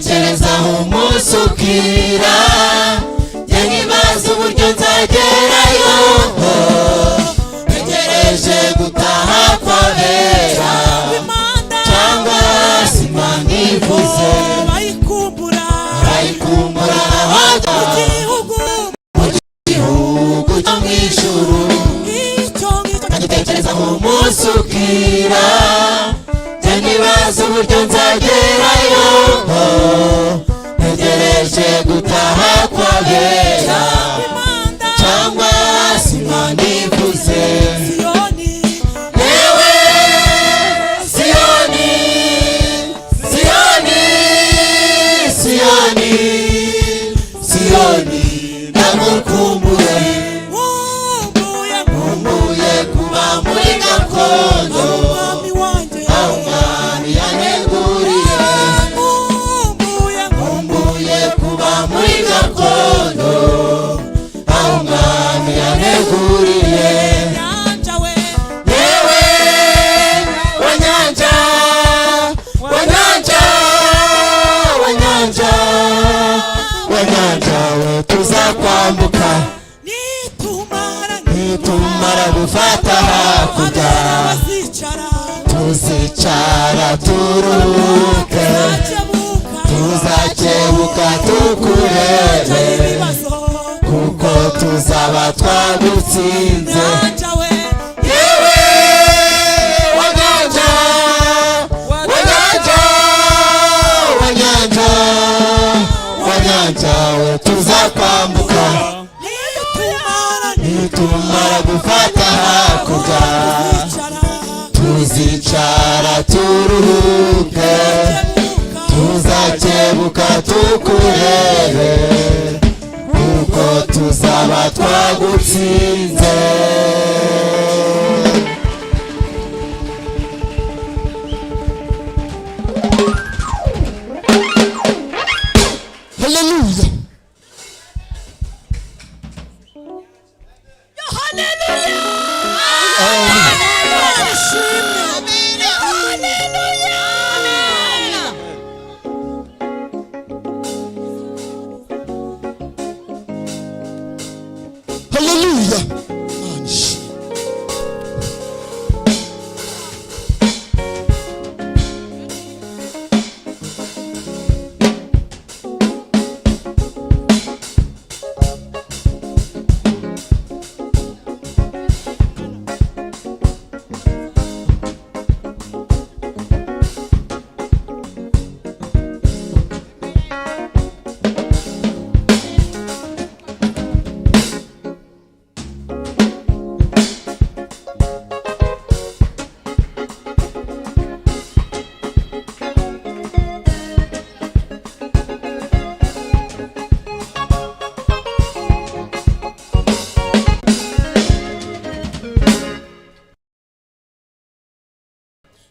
ntekerezaho umunsi ukira njye nkibaza uburyo nzagerayo ntegereje gutaha kw'abera cyangwa sima nivuze bayikumbura mu gihugu cyo mu ijuru ntekerezaho umunsi ukira njye nkibaza uburyo nzagerayo ntegereje gutaha kw'abera cyangwa sima nivuze yewe Siyoni Siyoni Siyoni Siyoni ndamukumbuye nkumbuye kuba muri gakondo aho umwami yaneguriye nkumbuye kuba muri gakondo aho umwami yaneguriye yewe wanyanja wanyanja wanyanja wanyanja we tuzakwambuka nitumara gufata hakurya tuzicara turuhuke tuzakebuka tukurebe kuko tuzaba twagutsinze yewe wanyanja wanyanja wanyanja wanyanja we tuzakwambuka nitumara gufata hakurya tuzicara turuhuke tuzakebuka tukurebe kuko tuzaba twagutsinze haleluya haleluya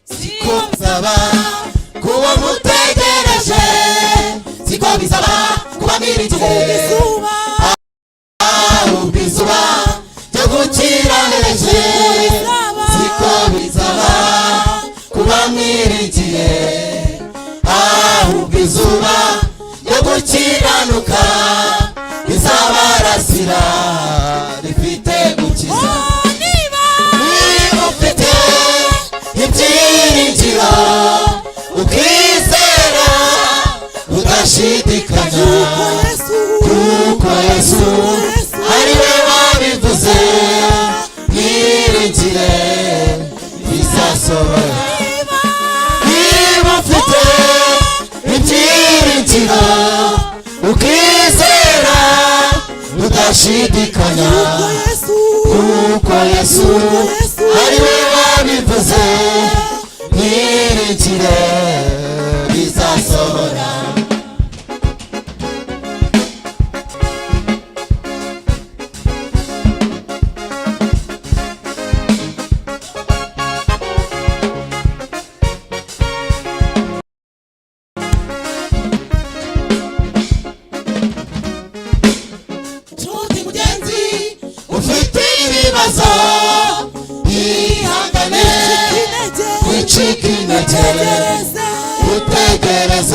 siko bizaba kuba mutegereje siko bizaba kuba mwirigiye ahubwo izuba ryo gukiraneje siko bizaba kuba mwirigiye ahubwo izuba ryo gukiranuka rizabarasira rifite gukiza ibyiringiro ukizera udashidikanya kuko Yesu ari we wabivuze mwiringire bizasohora niba ufite ibyiringiro ukizera udashidikanya kuko Yesu ari we wabivuze mwiringire bizasohora nshuti mugenzi ufite ibibazo ihangane wicika intege utegereze